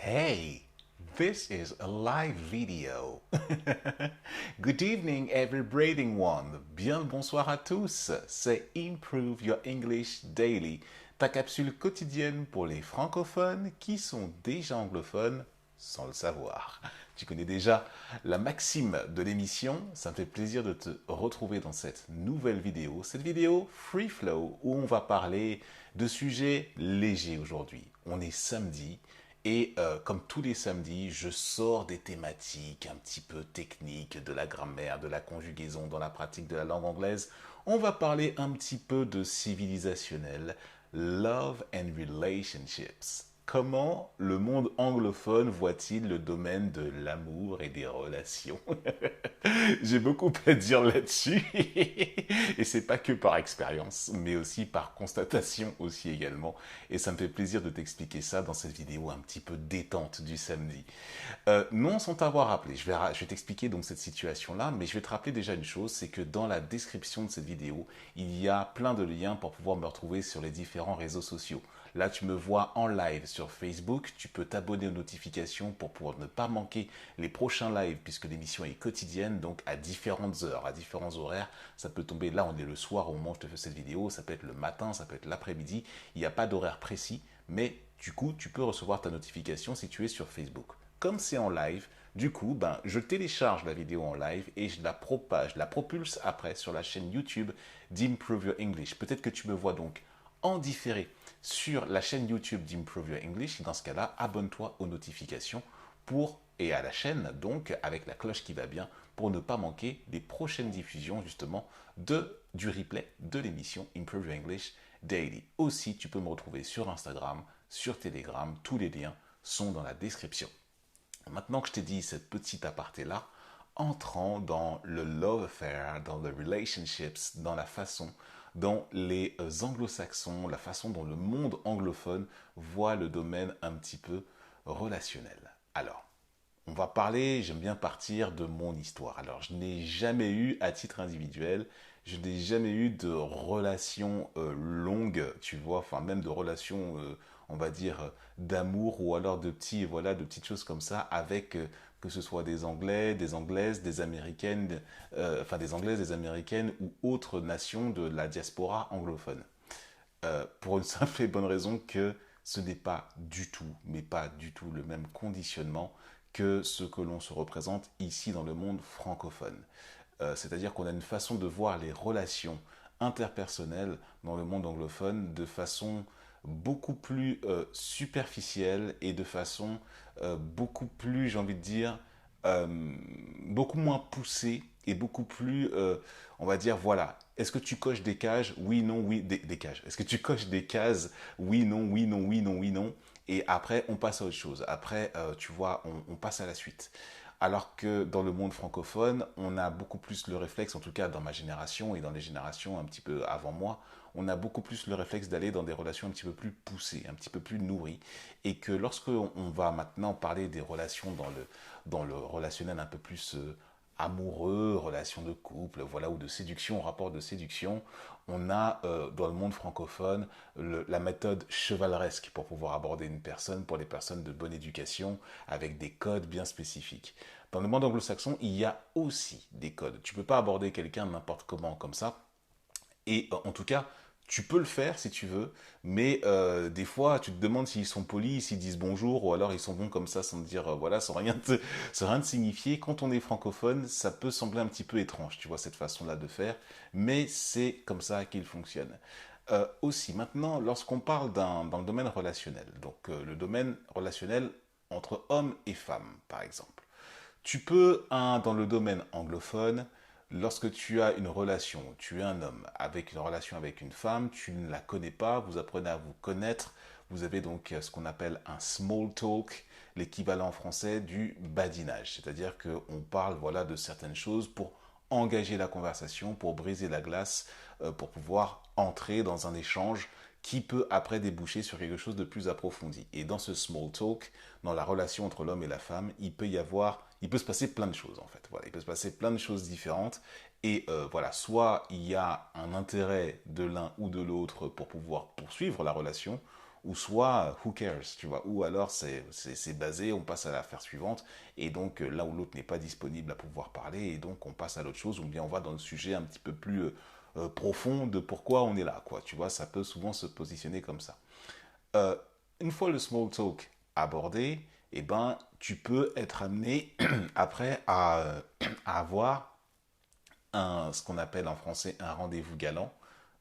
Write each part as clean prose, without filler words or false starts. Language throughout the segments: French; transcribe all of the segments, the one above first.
Hey, this is a live video. Good evening, every breathing one. Bien le bonsoir à tous. C'est Improve Your English Daily, ta capsule quotidienne pour les francophones qui sont déjà anglophones sans le savoir. Tu connais déjà la maxime de l'émission. Ça me fait plaisir de te retrouver dans cette nouvelle vidéo. Cette vidéo Free Flow où on va parler de sujets légers aujourd'hui. On est samedi. Et comme tous les samedis, je sors des thématiques un petit peu techniques, de la grammaire, de la conjugaison dans la pratique de la langue anglaise. On va parler un petit peu de civilisationnel, love and relationships. Comment le monde anglophone voit-il le domaine de l'amour et des relations? J'ai beaucoup à dire là-dessus. Et c'est pas que par expérience, mais aussi par constatation aussi également. Et ça me fait plaisir de t'expliquer ça dans cette vidéo un petit peu détente du samedi. Non sans t'avoir rappelé, je vais t'expliquer donc cette situation-là, mais je vais te rappeler déjà une chose, c'est que dans la description de cette vidéo, il y a plein de liens pour pouvoir me retrouver sur les différents réseaux sociaux. Là, tu me vois en live sur Facebook. Tu peux t'abonner aux notifications pour pouvoir ne pas manquer les prochains lives puisque l'émission est quotidienne, donc à différentes heures, à différents horaires. Ça peut tomber, là on est le soir au moment où je te fais cette vidéo, ça peut être le matin, ça peut être l'après-midi. Il n'y a pas d'horaire précis, mais du coup, tu peux recevoir ta notification si tu es sur Facebook. Comme c'est en live, du coup, je télécharge la vidéo en live et je la propage, je la propulse après sur la chaîne YouTube d'Improve Your English. Peut-être que tu me vois donc en différé sur la chaîne YouTube d'Improve Your English. Dans ce cas-là, abonne-toi aux notifications et à la chaîne, donc avec la cloche qui va bien, pour ne pas manquer les prochaines diffusions justement du replay de l'émission Improve Your English Daily. Aussi, tu peux me retrouver sur Instagram, sur Telegram, tous les liens sont dans la description. Maintenant que je t'ai dit cette petite aparté-là, entrant dans le love affair, dans les relationships, dans la façon dont les anglo-saxons, la façon dont le monde anglophone voit le domaine un petit peu relationnel. Alors, on va parler, j'aime bien partir de mon histoire. Alors, je n'ai jamais eu, à titre individuel, je n'ai jamais eu de relation longue, tu vois, enfin même de relation, on va dire, d'amour ou alors de de petites choses comme ça avec que ce soit des Anglais, des Anglaises, des Américaines, des Anglaises, des Américaines ou autres nations de la diaspora anglophone. Pour une simple et bonne raison que ce n'est pas du tout, mais pas du tout le même conditionnement que ce que l'on se représente ici dans le monde francophone. C'est-à-dire qu'on a une façon de voir les relations interpersonnelles dans le monde anglophone de façon beaucoup plus superficielle et de façon beaucoup plus, j'ai envie de dire, beaucoup moins poussée et beaucoup plus, on va dire, voilà, est-ce que tu coches des cases? Oui, non, oui, des cases. Est-ce que tu coches des cases? Oui, non, oui, non, oui, non, oui, non. Et après, on passe à autre chose. Après, tu vois, on passe à la suite. Alors que dans le monde francophone, on a beaucoup plus le réflexe, en tout cas dans ma génération et dans les générations un petit peu avant moi, on a beaucoup plus le réflexe d'aller dans des relations un petit peu plus poussées, un petit peu plus nourries. Et que lorsque on va maintenant parler des relations dans le relationnel un peu plus amoureux, relation de couple, voilà, ou de séduction, rapport de séduction, on a dans le monde francophone la méthode chevaleresque pour pouvoir aborder une personne, pour les personnes de bonne éducation, avec des codes bien spécifiques. Dans le monde anglo-saxon, il y a aussi des codes. Tu ne peux pas aborder quelqu'un n'importe comment comme ça. Et en tout cas, tu peux le faire si tu veux, mais des fois, tu te demandes s'ils sont polis, s'ils disent bonjour, ou alors ils sont bons comme ça sans te dire, voilà, sans rien te signifier. Quand on est francophone, ça peut sembler un petit peu étrange, tu vois, cette façon-là de faire, mais c'est comme ça qu'il fonctionne. Aussi, maintenant, lorsqu'on parle dans le domaine relationnel, donc le domaine relationnel entre hommes et femmes, par exemple. Tu peux, dans le domaine anglophone, lorsque tu as une relation, tu es un homme avec une relation avec une femme, tu ne la connais pas, vous apprenez à vous connaître, vous avez donc ce qu'on appelle un small talk, l'équivalent français du badinage, c'est-à-dire qu'on parle voilà, de certaines choses pour engager la conversation, pour briser la glace, pour pouvoir entrer dans un échange qui peut après déboucher sur quelque chose de plus approfondi. Et dans ce small talk, dans la relation entre l'homme et la femme, il peut se passer plein de choses en fait. Voilà, il peut se passer plein de choses différentes. Et voilà, soit il y a un intérêt de l'un ou de l'autre pour pouvoir poursuivre la relation, ou soit who cares, tu vois, ou alors c'est basé, on passe à l'affaire suivante, et donc là où l'autre n'est pas disponible à pouvoir parler, et donc on passe à l'autre chose, ou bien on va dans le sujet un petit peu plus profond de pourquoi on est là, quoi, tu vois, ça peut souvent se positionner comme ça. Euh, une fois le small talk abordé, eh ben, tu peux être amené après à avoir ce qu'on appelle en français un rendez-vous galant,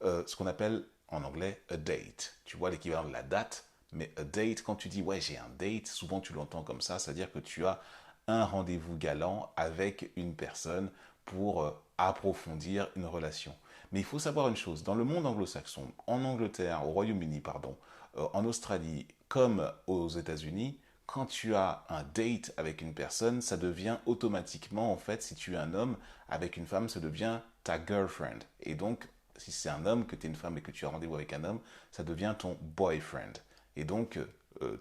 ce qu'on appelle en anglais a date. Tu vois l'équivalent de la date, mais a date, quand tu dis ouais j'ai un date, souvent tu l'entends comme ça, c'est-à-dire que tu as un rendez-vous galant avec une personne pour approfondir une relation. Mais il faut savoir une chose, dans le monde anglo-saxon, en Angleterre, au Royaume-Uni, pardon, en Australie comme aux États-Unis, quand tu as un date avec une personne, ça devient automatiquement, en fait, si tu es un homme avec une femme, ça devient ta girlfriend. Et donc, si c'est un homme, que tu es une femme et que tu as rendez-vous avec un homme, ça devient ton boyfriend. Et donc,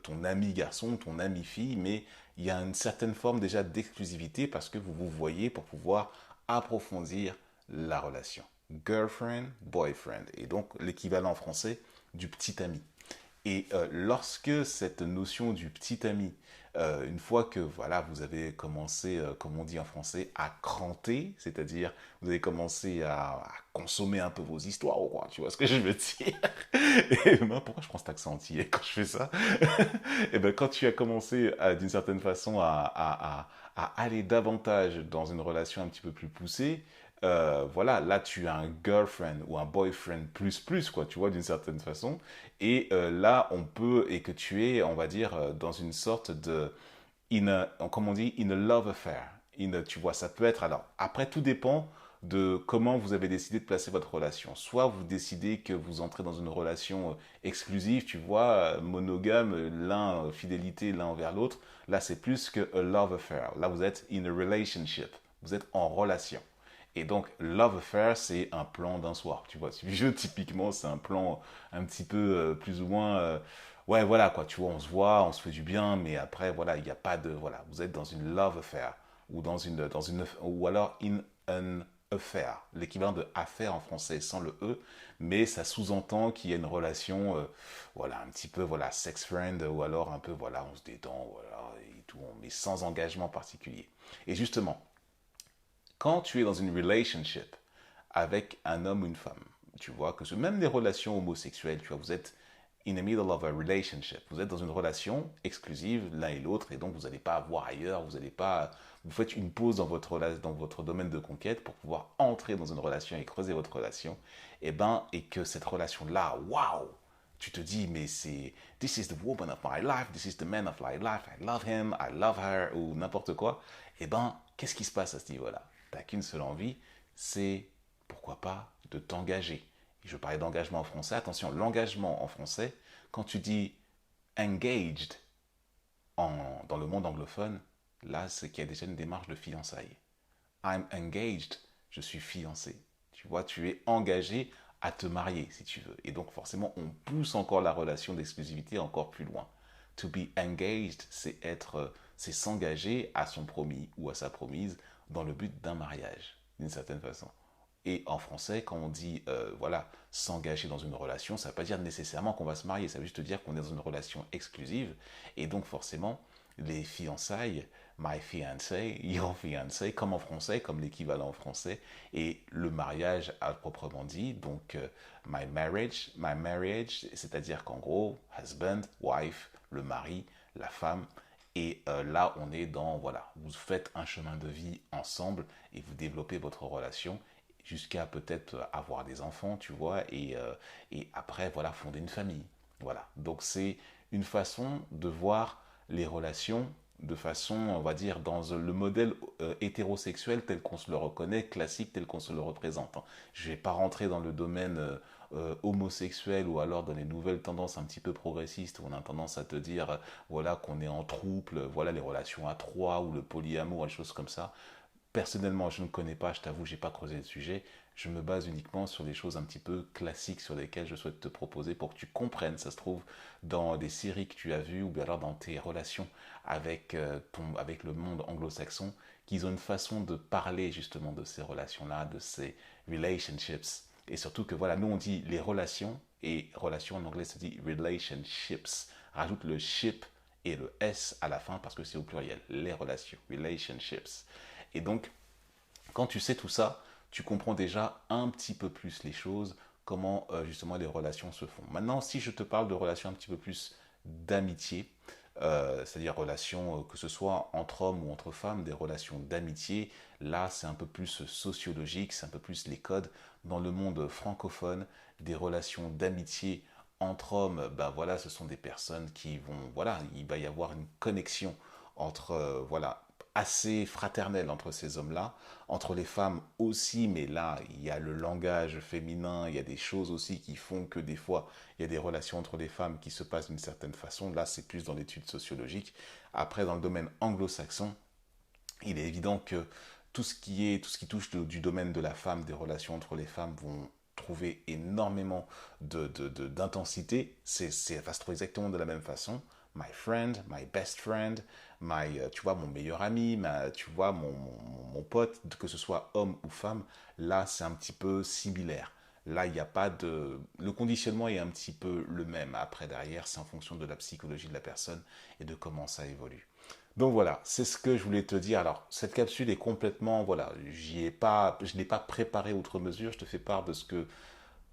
ton ami garçon, ton ami fille, mais il y a une certaine forme déjà d'exclusivité parce que vous vous voyez pour pouvoir approfondir la relation. Girlfriend, boyfriend. Et donc, l'équivalent en français du petit ami. Et lorsque cette notion du petit ami, une fois que voilà, vous avez commencé, comme on dit en français, à cranter, c'est-à-dire vous avez commencé à consommer un peu vos histoires, quoi, tu vois ce que je veux dire. Et ben, pourquoi je prends cet accent entier quand je fais ça? Et ben, quand tu as commencé d'une certaine façon à aller davantage dans une relation un petit peu plus poussée, voilà, là tu as un girlfriend ou un boyfriend plus, quoi, tu vois, d'une certaine façon. Et là, on peut, et que tu es, on va dire, dans une sorte de, comme on dit, in a love affair. Tu vois, ça peut être, alors, après, tout dépend de comment vous avez décidé de placer votre relation. Soit vous décidez que vous entrez dans une relation exclusive, tu vois, monogame, l'un, fidélité l'un envers l'autre. Là, c'est plus que a love affair. Là, vous êtes in a relationship. Vous êtes en relation. Et donc, Love Affair, c'est un plan d'un soir, tu vois. Ce jeu, typiquement, c'est un plan un petit peu plus ou moins... ouais, voilà, quoi, tu vois, on se voit, on se fait du bien, mais après, voilà, il n'y a pas de... Voilà, vous êtes dans une Love Affair, ou ou alors in an affair, l'équivalent de affaire en français sans le E, mais ça sous-entend qu'il y a une relation, voilà, un petit peu, voilà, sex friend, ou alors un peu, voilà, on se détend, voilà, et tout, mais sans engagement particulier. Et justement, quand tu es dans une relationship avec un homme ou une femme, tu vois, que même des relations homosexuelles, tu vois, vous êtes in the middle of a relationship, vous êtes dans une relation exclusive l'un et l'autre, et donc vous n'allez pas voir ailleurs, vous n'allez pas, vous faites une pause dans votre domaine de conquête pour pouvoir entrer dans une relation et creuser votre relation, et ben, et que cette relation-là, waouh, tu te dis, mais c'est, this is the woman of my life, this is the man of my life, I love him, I love her, ou n'importe quoi, et ben, qu'est-ce qui se passe à ce niveau-là? T'as qu'une seule envie, c'est, pourquoi pas, de t'engager. Et je parlais d'engagement en français. Attention, l'engagement en français, quand tu dis engaged dans le monde anglophone, là, c'est qu'il y a déjà une démarche de fiançailles. I'm engaged, je suis fiancé. Tu vois, tu es engagé à te marier, si tu veux. Et donc, forcément, on pousse encore la relation d'exclusivité encore plus loin. To be engaged, c'est s'engager à son promis ou à sa promise dans le but d'un mariage, d'une certaine façon. Et en français, quand on dit, voilà, s'engager dans une relation, ça ne veut pas dire nécessairement qu'on va se marier, ça veut juste dire qu'on est dans une relation exclusive. Et donc, forcément, les fiançailles, my fiancé, your fiancé, comme en français, comme l'équivalent en français, et le mariage à proprement dit, donc my marriage, c'est-à-dire qu'en gros, husband, wife, le mari, la femme, et là, on est dans, voilà, vous faites un chemin de vie ensemble et vous développez votre relation jusqu'à peut-être avoir des enfants, tu vois, et après, voilà, fonder une famille. Voilà, donc c'est une façon de voir les relations de façon, on va dire, dans le modèle hétérosexuel tel qu'on se le reconnaît, classique tel qu'on se le représente. Hein. Je ne vais pas rentrer dans le domaine homosexuel ou alors dans les nouvelles tendances un petit peu progressistes où on a tendance à te dire, voilà, qu'on est en trouble, voilà, les relations à trois ou le polyamour, des choses comme ça. Personnellement, je ne connais pas, je t'avoue, j'ai pas creusé le sujet. Je me base uniquement sur des choses un petit peu classiques sur lesquelles je souhaite te proposer pour que tu comprennes. Ça se trouve dans des séries que tu as vues ou bien alors dans tes relations avec, avec le monde anglo-saxon, qu'ils ont une façon de parler justement de ces relations-là, de ces relationships. Et surtout que voilà, nous on dit les relations, Et relation en anglais, ça dit relationships. Rajoute le ship et le S à la fin parce que c'est au pluriel. Les relations, relationships. Et donc, quand tu sais tout ça, tu comprends déjà un petit peu plus les choses, comment justement les relations se font. Maintenant, si je te parle de relations un petit peu plus d'amitié, c'est-à-dire relations, que ce soit entre hommes ou entre femmes, des relations d'amitié, là c'est un peu plus sociologique, c'est un peu plus les codes. Dans le monde francophone, des relations d'amitié entre hommes, ben voilà, ce sont des personnes qui vont, voilà, il va y avoir une connexion entre, voilà, assez fraternelle entre ces hommes-là, entre les femmes aussi, mais là, il y a le langage féminin, il y a des choses aussi qui font que des fois, il y a des relations entre les femmes qui se passent d'une certaine façon. Là, c'est plus dans l'étude sociologique. Après, dans le domaine anglo-saxon, il est évident que tout ce qui touche du domaine de la femme, des relations entre les femmes vont trouver énormément d'intensité. Ça va se trouver exactement de la même façon. My friend, my best friend, tu vois, mon meilleur ami, tu vois, mon pote, que ce soit homme ou femme, là, c'est un petit peu similaire. Là, il n'y a pas de... Le conditionnement est un petit peu le même. Après, derrière, c'est en fonction de la psychologie de la personne et de comment ça évolue. Donc voilà, c'est ce que je voulais te dire. Alors, cette capsule est complètement, voilà, je n'ai pas préparé outre mesure. Je te fais part de ce que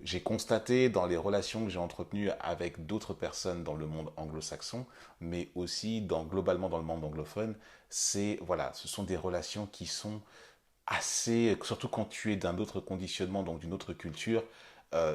j'ai constaté dans les relations que j'ai entretenues avec d'autres personnes dans le monde anglo-saxon, mais aussi globalement dans le monde anglophone. Voilà, ce sont des relations qui sont assez, surtout quand tu es d'un autre conditionnement, donc d'une autre culture,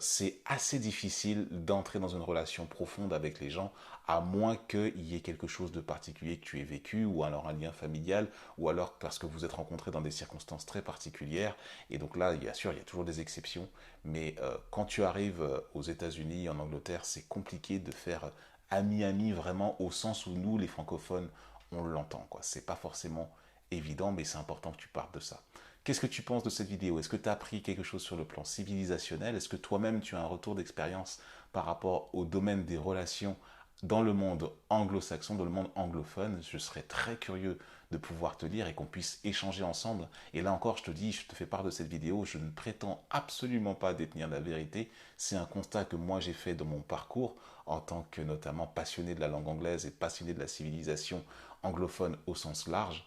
c'est assez difficile d'entrer dans une relation profonde avec les gens, à moins qu'il y ait quelque chose de particulier que tu aies vécu, ou alors un lien familial, ou alors parce que vous êtes rencontrés dans des circonstances très particulières. Et donc là, bien sûr, il y a toujours des exceptions, mais quand tu arrives aux États-Unis, en Angleterre, c'est compliqué de faire ami-ami vraiment au sens où nous, les francophones, on l'entend, quoi. C'est pas forcément évident, mais c'est important que tu partes de ça. Qu'est-ce que tu penses de cette vidéo? Est-ce que tu as appris quelque chose sur le plan civilisationnel? Est-ce que toi-même tu as un retour d'expérience par rapport au domaine des relations dans le monde anglo-saxon, dans le monde anglophone? Je serais très curieux de pouvoir te lire et qu'on puisse échanger ensemble. Et là encore, je te dis, je te fais part de cette vidéo, je ne prétends absolument pas détenir la vérité. C'est un constat que moi j'ai fait dans mon parcours en tant que notamment passionné de la langue anglaise et passionné de la civilisation anglophone au sens large.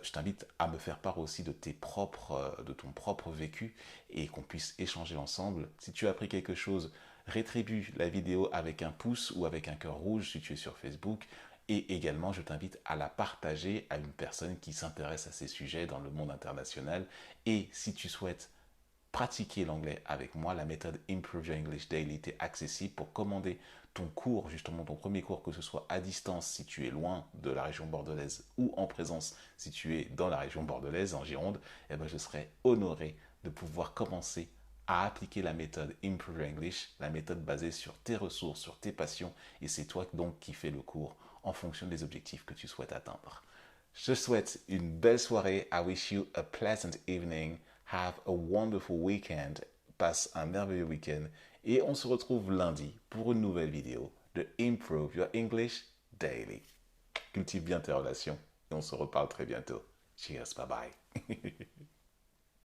Je t'invite à me faire part aussi de de ton propre vécu et qu'on puisse échanger ensemble. Si tu as appris quelque chose, rétribue la vidéo avec un pouce ou avec un cœur rouge si tu es sur Facebook. Et également, je t'invite à la partager à une personne qui s'intéresse à ces sujets dans le monde international. Et si tu souhaites pratiquer l'anglais avec moi, la méthode Improve Your English Daily est accessible pour commander ton cours, justement ton premier cours, que ce soit à distance si tu es loin de la région bordelaise ou en présence si tu es dans la région bordelaise, en Gironde. Et ben, je serai honoré de pouvoir commencer à appliquer la méthode Improve Your English, la méthode basée sur tes ressources, sur tes passions, et c'est toi donc qui fais le cours en fonction des objectifs que tu souhaites atteindre. Je souhaite une belle soirée. I wish you a pleasant evening. Have a wonderful weekend. Passe un merveilleux week-end. Et on se retrouve lundi pour une nouvelle vidéo de Improve Your English Daily. Cultive bien tes relations et on se reparle très bientôt. Cheers, bye bye.